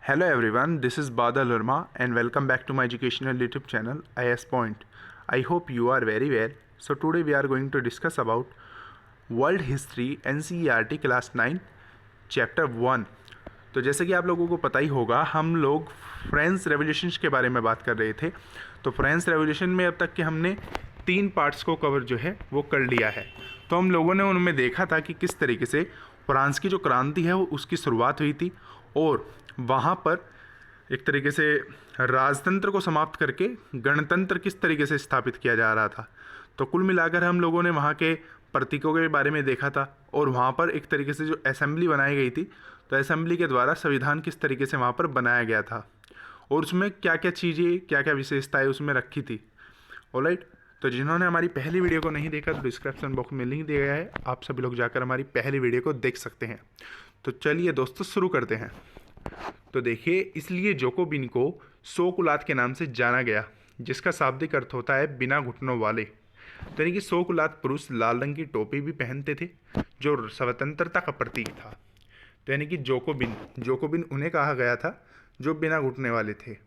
Hello everyone, this is Badal Verma and welcome back to my educational YouTube channel IS Point. I hope you are very well. So today we are going to discuss about World History NCERT Class 9 Chapter 1. तो जैसे कि आप लोगों को पता ही होगा, हम लोग फ्रेंच रेवोल्यूशन के बारे में बात कर रहे थे। तो फ्रेंच रेवोल्यूशन में अब तक के हमने 3 पार्ट्स को कवर जो है वो कर लिया है। तो हम लोगों ने उनमें देखा था कि किस तरीके से फ्रांस की जो क्रांति है वो उसकी शुरुआत हुई थी और वहाँ पर एक तरीके से राजतंत्र को समाप्त करके गणतंत्र किस तरीके से स्थापित किया जा रहा था। तो कुल मिलाकर हम लोगों ने वहाँ के प्रतीकों के बारे में देखा था और वहाँ पर एक तरीके से जो असेंबली बनाई गई थी, तो असेंबली के द्वारा संविधान किस तरीके से वहाँ पर बनाया गया था और उसमें क्या क्या चीज़ें, क्या क्या विशेषताएं उसमें रखी थी। ऑलराइट, तो जिन्होंने हमारी पहली वीडियो को नहीं देखा तो डिस्क्रिप्शन बॉक्स में लिंक दिया गया है, आप सभी लोग जाकर हमारी पहली वीडियो को देख सकते हैं। तो चलिए दोस्तों शुरू करते हैं। तो देखिए, इसलिए जोकोबिन को सौ कुलात के नाम से जाना गया, जिसका शाब्दिक अर्थ होता है बिना घुटनों वाले। तो यानी कि सौ कुलात पुरुष लाल रंग की टोपी भी पहनते थे, जो स्वतंत्रता का प्रतीक था। तो यानी कि जोकोबिन उन्हें कहा गया था जो बिना घुटने वाले थे।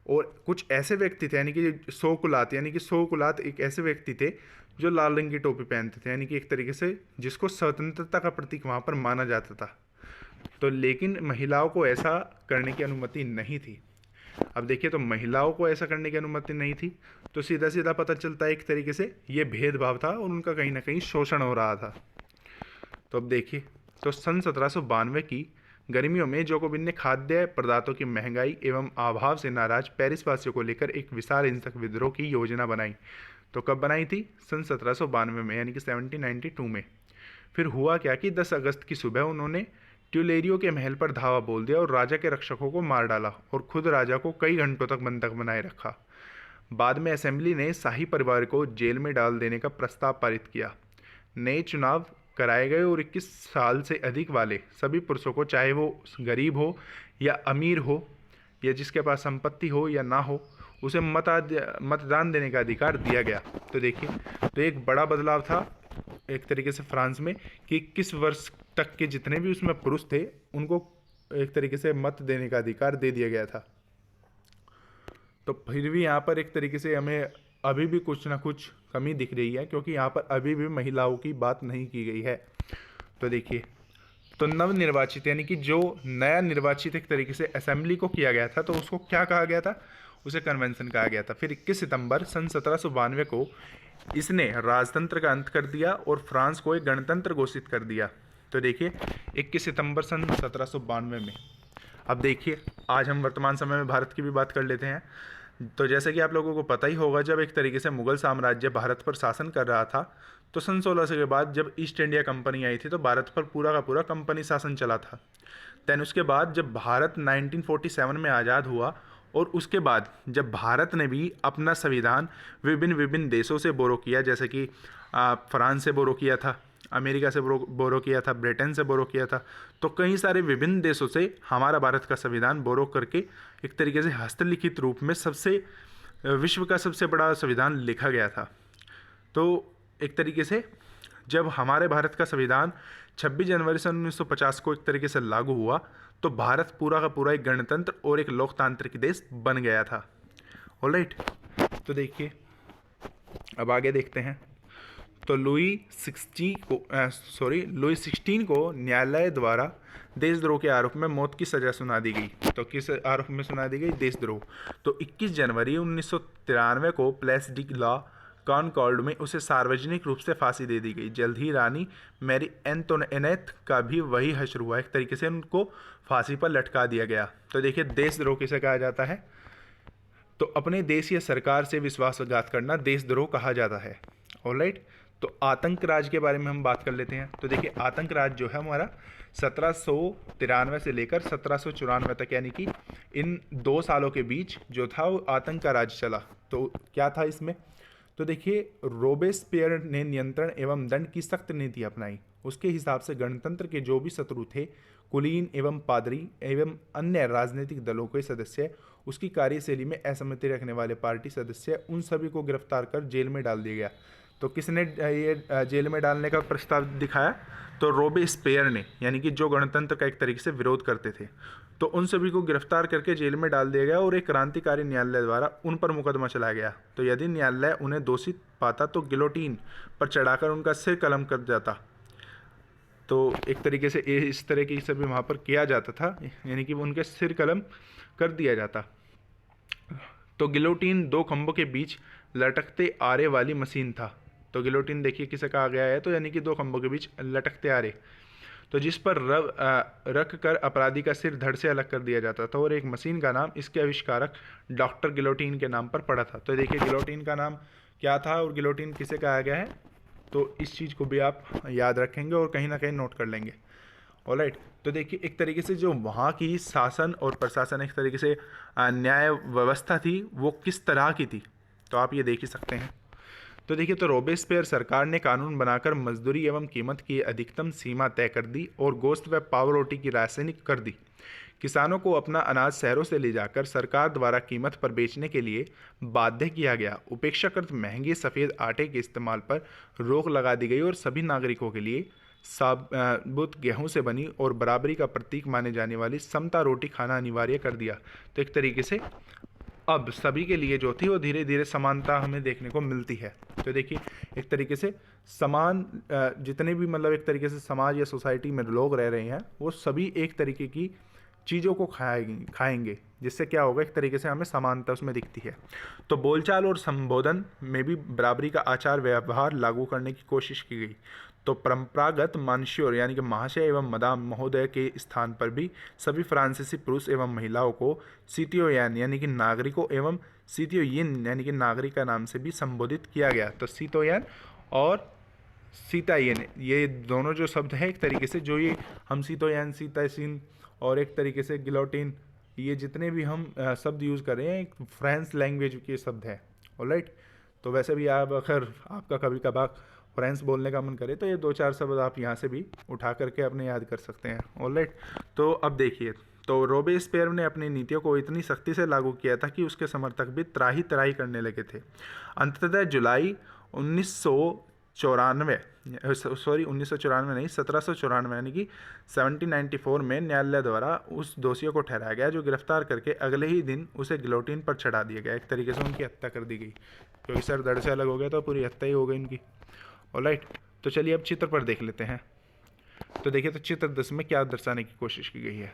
और कुछ ऐसे व्यक्ति थे, यानी कि सौ कुलात एक ऐसे व्यक्ति थे जो लाल रंग की टोपी पहनते थे, यानी कि एक तरीके से जिसको स्वतंत्रता का प्रतीक वहाँ पर माना जाता था। तो लेकिन महिलाओं को ऐसा करने की अनुमति नहीं थी। अब देखिए, तो महिलाओं को ऐसा करने की अनुमति नहीं थी, तो सीधा सीधा पता चलता है एक तरीके से ये भेदभाव था और उनका कहीं ना कहीं शोषण हो रहा था। तो अब देखिए, तो सन 1792 की गर्मियों में जोकोबिन ने खाद्य पदार्थों की महंगाई एवं अभाव से नाराज पेरिस वासियों को लेकर एक विशाल हिंसक विद्रोह की योजना बनाई। तो कब बनाई थी? सन 1792 में, यानी कि 1792 में। फिर हुआ क्या कि 10 अगस्त की सुबह उन्होंने ट्यूलेरियो के महल पर धावा बोल दिया और राजा के रक्षकों को मार डाला और खुद राजा को कई घंटों तक बंधक बनाए रखा। बाद में असेंबली ने शाही परिवार को जेल में डाल देने का प्रस्ताव पारित किया। नए चुनाव कराए गए और 21 साल से अधिक वाले सभी पुरुषों को, चाहे वो गरीब हो या अमीर हो या जिसके पास संपत्ति हो या ना हो, उसे मतदान देने का अधिकार दिया गया। तो देखिए, तो एक बड़ा बदलाव था एक तरीके से फ्रांस में कि 21 वर्ष तक के जितने भी उसमें पुरुष थे उनको एक तरीके से मत देने का अधिकार दे दिया गया था। तो फिर भी यहाँ पर एक तरीके से हमें अभी भी कुछ ना कुछ कमी दिख रही है, क्योंकि यहाँ पर अभी भी महिलाओं की बात नहीं की गई है। तो देखिए, तो नवनिर्वाचित यानी कि जो नया निर्वाचित एक तरीके से असेंबली को किया गया था, तो उसको क्या कहा गया था? उसे कन्वेंशन कहा गया था। फिर 21 सितंबर सन 1792 को इसने राजतंत्र का अंत कर दिया और फ्रांस को एक गणतंत्र घोषित कर दिया। तो देखिए, 21 सितंबर सन 1792 में। अब देखिए, आज हम वर्तमान समय में भारत की भी बात कर लेते हैं। तो जैसे कि आप लोगों को पता ही होगा, जब एक तरीके से मुगल साम्राज्य भारत पर शासन कर रहा था, तो सन 1600 के बाद जब ईस्ट इंडिया कंपनी आई थी तो भारत पर पूरा का पूरा कंपनी शासन चला था। देन उसके बाद जब भारत 1947 में आज़ाद हुआ और उसके बाद जब भारत ने भी अपना संविधान विभिन्न देशों से बोरो किया, जैसे कि फ्रांस से बोरो किया था, अमेरिका से बोरो किया था, ब्रिटेन से बोरो किया था, तो कई सारे विभिन्न देशों से हमारा भारत का संविधान बोरो करके एक तरीके से हस्तलिखित रूप में विश्व का सबसे बड़ा संविधान लिखा गया था। तो एक तरीके से जब हमारे भारत का संविधान 26 जनवरी सन 1950 को एक तरीके से लागू हुआ, तो भारत पूरा का पूरा एक गणतंत्र और एक लोकतांत्रिक देश बन गया था। ऑलराइट, तो देखिए अब आगे देखते हैं। तो लुई 16 को न्यायालय द्वारा देशद्रोह के आरोप में मौत की सजा सुना दी गई। तो किस आरोप में सुना दी गई? देशद्रोह। तो 21 जनवरी 1993 को प्लेस डी ला कॉनकॉर्ड में उसे सार्वजनिक रूप से फांसी दे दी गई। जल्द ही रानी मैरी एंटोनेट का भी वही हश्र हुआ, एक तरीके से उनको फांसी पर लटका दिया गया। तो देखिए, देशद्रोह किसे कहा जाता है? तो अपने देश या सरकार से विश्वासघात करना देशद्रोह कहा जाता है। ऑलराइट, तो आतंक राज के बारे में हम बात कर लेते हैं। तो देखिए, आतंक राज जो है हमारा 1793 से लेकर 1794 तक, यानी कि इन 2 सालों के बीच जो था वो आतंक का राज चला। तो क्या था इसमें? तो देखिए, रोबेस्पियर ने नियंत्रण एवं दंड की सख्त नीति अपनाई। उसके हिसाब से गणतंत्र के जो भी शत्रु थे, कुलीन एवं पादरी एवं अन्य राजनीतिक दलों के सदस्य, उसकी कार्यशैली में असहमति रखने वाले पार्टी सदस्य, उन सभी को गिरफ्तार कर जेल में डाल दिया गया। तो किसने ये जेल में डालने का प्रस्ताव दिखाया? तो रोबेस्पियर ने, यानी कि जो गणतंत्र का एक तरीके से विरोध करते थे। तो उन सभी को गिरफ्तार करके जेल में डाल दिया गया और एक क्रांतिकारी न्यायालय द्वारा उन पर मुकदमा चलाया गया। तो यदि न्यायालय उन्हें दोषी पाता तो गिलोटीन पर चढ़ाकर उनका सिर कलम कर जाता। तो एक तरीके से इस तरह की सभी वहाँ पर किया जाता था, यानी कि उनके सिर कलम कर दिया जाता। तो गिलोटीन दो खंभों के बीच लटकते आरे वाली मशीन था। तो गिलोटीन देखिए किसे कहा गया है, तो यानी कि दो खंभों के बीच लटकते आरे, तो जिस पर रख कर अपराधी का सिर धड़ से अलग कर दिया जाता था। और एक मशीन का नाम इसके आविष्कारक डॉक्टर गिलोटीन के नाम पर पड़ा था। तो देखिए गिलोटीन का नाम क्या था और गिलोटीन किसे कहा गया है, तो इस चीज़ को भी आप याद रखेंगे और कहीं ना कहीं नोट कर लेंगे। ऑलराइट, तो देखिए एक तरीके से जो वहाँ की शासन और प्रशासन, एक तरीके से न्याय व्यवस्था थी, वो किस तरह की थी, तो आप ये देख ही सकते हैं। तो देखिए, तो रोबेस्पियर सरकार ने कानून बनाकर मजदूरी एवं कीमत की अधिकतम सीमा तय कर दी और गोश्त व पाव रोटी की रासायनिक कर दी। किसानों को अपना अनाज शहरों से ले जाकर सरकार द्वारा कीमत पर बेचने के लिए बाध्य किया गया। उपेक्षाकृत महंगे सफ़ेद आटे के इस्तेमाल पर रोक लगा दी गई और सभी नागरिकों के लिए साबुत गेहूं से बनी और बराबरी का प्रतीक माने जाने वाली समता रोटी खाना अनिवार्य कर दिया। तो एक तरीके से अब सभी के लिए जो थी वो धीरे धीरे समानता हमें देखने को मिलती है। तो देखिए एक तरीके से समान जितने भी मतलब एक तरीके से समाज या सोसाइटी में लोग रह रहे हैं वो सभी एक तरीके की चीज़ों को खाएंगे, जिससे क्या होगा, एक तरीके से हमें समानता उसमें दिखती है। तो बोलचाल और संबोधन में भी बराबरी का आचार व्यवहार लागू करने की कोशिश की गई। तो परंपरागत मानश्योर यानी कि महाशय एवं मदाम महोदय के स्थान पर भी सभी फ्रांसीसी पुरुष एवं महिलाओं को सीतियोयन यानी कि नागरिकों एवं सीतियोयिन यानी कि नागरिक का नाम से भी संबोधित किया गया। तो सीतोयन और सीतायन ये दोनों जो शब्द हैं एक तरीके से जो ये हम सीतोयन, सीतासीन और एक तरीके से गिलोटिन, ये जितने भी हम शब्द यूज़ कर रहे हैं एक फ्रेंच लैंग्वेज के शब्द हैं। ऑलराइट, तो वैसे भी आप अगर आपका कभी कभार फ्रेंच बोलने का मन करे तो ये दो चार शब्द आप यहाँ से भी उठा करके अपने याद कर सकते हैं। ऑलराइट, तो अब देखिए, तो रोबेस्पियर ने अपनी नीतियों को इतनी सख्ती से लागू किया था कि उसके समर्थक भी त्राही त्राही करने लगे थे। अंततः जुलाई 1994 नहीं 1794 यानी कि 1794 में न्यायालय द्वारा उस दोषियों को ठहराया गया जो गिरफ्तार करके अगले ही दिन उसे गिलोटिन पर चढ़ा दिया गया। एक तरीके से उनकी हत्या कर दी गई, क्योंकि सर धड़ से अलग हो गया तो पूरी हत्या ही हो गई इनकी। ऑलराइट, तो चलिए अब चित्र पर देख लेते हैं। तो देखिए, तो चित्र 10 में क्या दर्शाने की कोशिश की गई है।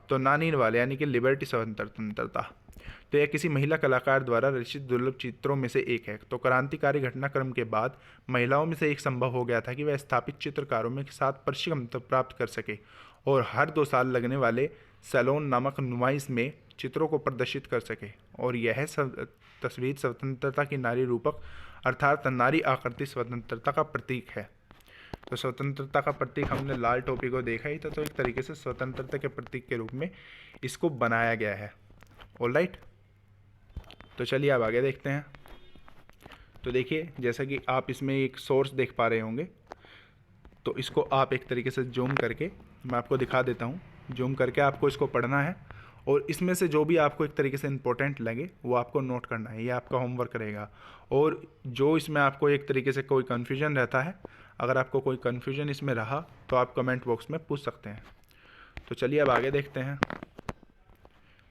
तो नानी वाले यानी कि लिबर्टी स्वतंत्रता, तो यह किसी महिला कलाकार द्वारा रचित दुर्लभ चित्रों में से एक है। तो क्रांतिकारी घटनाक्रम के बाद महिलाओं में से एक संभव हो गया था कि वह स्थापित चित्रकारों में के साथ परिश्रम प्राप्त कर सके और हर 2 साल लगने वाले सैलोन नामक नुमाइश में चित्रों को प्रदर्शित कर सके। और यह तस्वीर स्वतंत्रता की नारी रूपक अर्थात नारी आकृति स्वतंत्रता का प्रतीक है। तो स्वतंत्रता का प्रतीक हमने लाल टोपी को देखा ही था, तो एक तरीके से स्वतंत्रता के प्रतीक के रूप में इसको बनाया गया है। ऑलराइट, तो चलिए अब आगे देखते हैं। तो देखिए, जैसा कि आप इसमें एक सोर्स देख पा रहे होंगे, तो इसको आप एक तरीके से जूम करके मैं आपको दिखा देता हूँ। जूम करके आपको इसको पढ़ना है और इसमें से जो भी आपको एक तरीके से इंपॉर्टेंट लगे वो आपको नोट करना है, ये आपका होमवर्क रहेगा। और जो इसमें आपको एक तरीके से कोई कन्फ्यूजन रहता है, अगर आपको कोई कन्फ्यूजन इसमें रहा तो आप कमेंट बॉक्स में पूछ सकते हैं। तो चलिए अब आगे देखते हैं।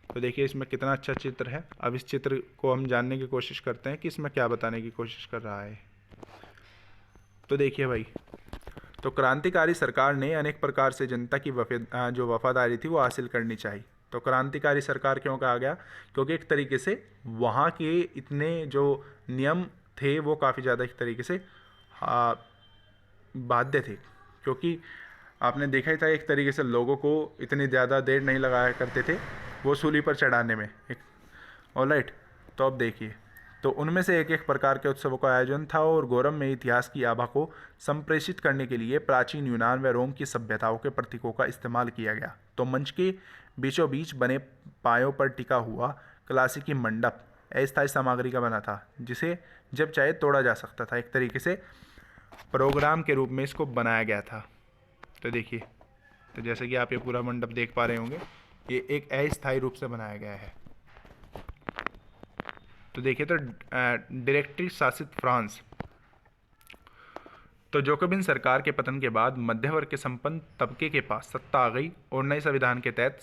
तो देखिए इसमें कितना अच्छा चित्र है। अब इस चित्र को हम जानने की कोशिश करते हैं कि इसमें क्या बताने की कोशिश कर रहा है। तो देखिए भाई, तो क्रांतिकारी सरकार ने अनेक प्रकार से जनता की जो वफादारी थी वो हासिल करनी चाहिए। तो क्रांतिकारी सरकार क्यों कहा गया, क्योंकि एक तरीके से वहाँ के इतने जो नियम थे वो काफ़ी ज़्यादा एक तरीके से बाध्य थे, क्योंकि आपने देखा ही था एक तरीके से लोगों को इतनी ज़्यादा देर नहीं लगाया करते थे वो सूली पर चढ़ाने में। एक ऑलराइट, तो अब देखिए, तो उनमें से एक एक प्रकार के उत्सवों का आयोजन था और गौरव में इतिहास की आभा को संप्रेषित करने के लिए प्राचीन यूनान व रोम की सभ्यताओं के प्रतीकों का इस्तेमाल किया गया। तो मंच के बीचों बीच बने पायों पर टिका हुआ क्लासिकी मंडप अस्थायी सामग्री का बना था, जिसे जब चाहे तोड़ा जा सकता था। एक तरीके से प्रोग्राम के रूप में इसको बनाया गया था। तो देखिए, तो जैसे कि आप ये पूरा मंडप देख पा रहे होंगे, ये एक अस्थायी रूप से बनाया गया है। तो देखिए, तो डायरेक्टरी शासित फ्रांस तो जैकोबिन सरकार के पतन के बाद मध्य वर्ग के संपन्न तबके के पास सत्ता आ गई और नए संविधान के तहत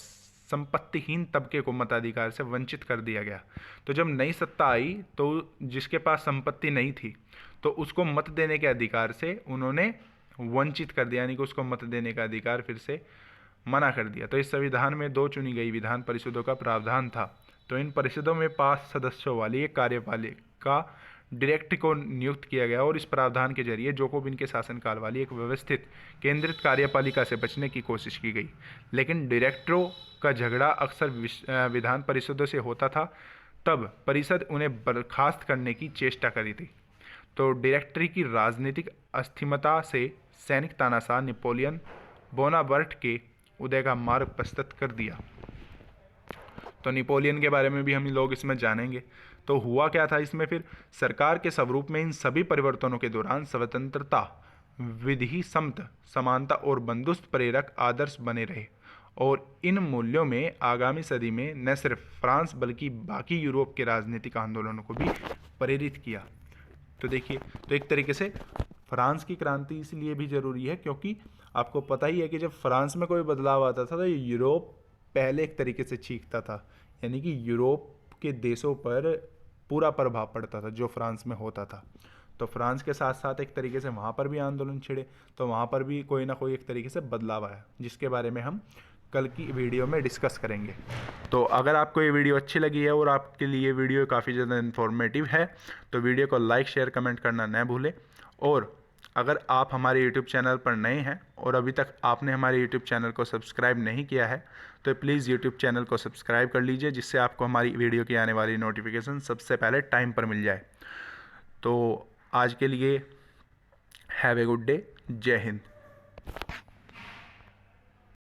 संपत्तिहीन तबके को मताधिकार से वंचित कर दिया गया। तो जब नई सत्ता आई तो जिसके पास संपत्ति नहीं थी तो उसको मत देने के अधिकार से उन्होंने वंचित कर दिया, यानी कि उसको मत देने का अधिकार फिर से मना कर दिया। तो इस संविधान में 2 चुनी गई विधान परिषदों का प्रावधान था। तो इन परिषदों में 5 सदस्यों वाली एक कार्यपालिका डायरेक्ट को नियुक्त किया गया और इस प्रावधान के जरिए जैकोबिन के शासनकाल वाली एक व्यवस्थित केंद्रित कार्यपालिका से बचने की कोशिश की गई। लेकिन डायरेक्टरों का झगड़ा अक्सर विधान परिषदों से होता था, तब परिषद उन्हें बर्खास्त करने की चेष्टा करी थी। तो डायरेक्टरी की राजनीतिक अस्थिरता से सैनिक तानाशाह नेपोलियन बोनापार्ट के उदय का मार्ग प्रशस्त कर दिया। तो नेपोलियन के बारे में भी हम लोग इसमें जानेंगे। तो हुआ क्या था इसमें, फिर सरकार के स्वरूप में इन सभी परिवर्तनों के दौरान स्वतंत्रता, विधि समता, समानता और बंधुत्व प्रेरक आदर्श बने रहे और इन मूल्यों में आगामी सदी में न सिर्फ फ्रांस बल्कि बाकी यूरोप के राजनीतिक आंदोलनों को भी प्रेरित किया। तो देखिए, तो एक तरीके से फ्रांस की क्रांति इसलिए भी जरूरी है क्योंकि आपको पता ही है कि जब फ्रांस में कोई बदलाव आता था तो यूरोप पहले एक तरीके से चीखता था, यानी कि यूरोप के देशों पर पूरा प्रभाव पड़ता था जो फ्रांस में होता था। तो फ्रांस के साथ साथ एक तरीके से वहाँ पर भी आंदोलन छिड़े, तो वहाँ पर भी कोई ना कोई एक तरीके से बदलाव आया, जिसके बारे में हम कल की वीडियो में डिस्कस करेंगे। तो अगर आपको ये वीडियो अच्छी लगी है और आपके लिए वीडियो काफ़ी ज़्यादा इन्फॉर्मेटिव है तो वीडियो को लाइक, शेयर, कमेंट करना न भूलें। और अगर आप हमारे YouTube चैनल पर नए हैं और अभी तक आपने हमारे YouTube चैनल को सब्सक्राइब नहीं किया है तो प्लीज़ YouTube चैनल को सब्सक्राइब कर लीजिए, जिससे आपको हमारी वीडियो की आने वाली नोटिफिकेशन सबसे पहले टाइम पर मिल जाए। तो आज के लिए हैव ए गुड डे। जय हिंद।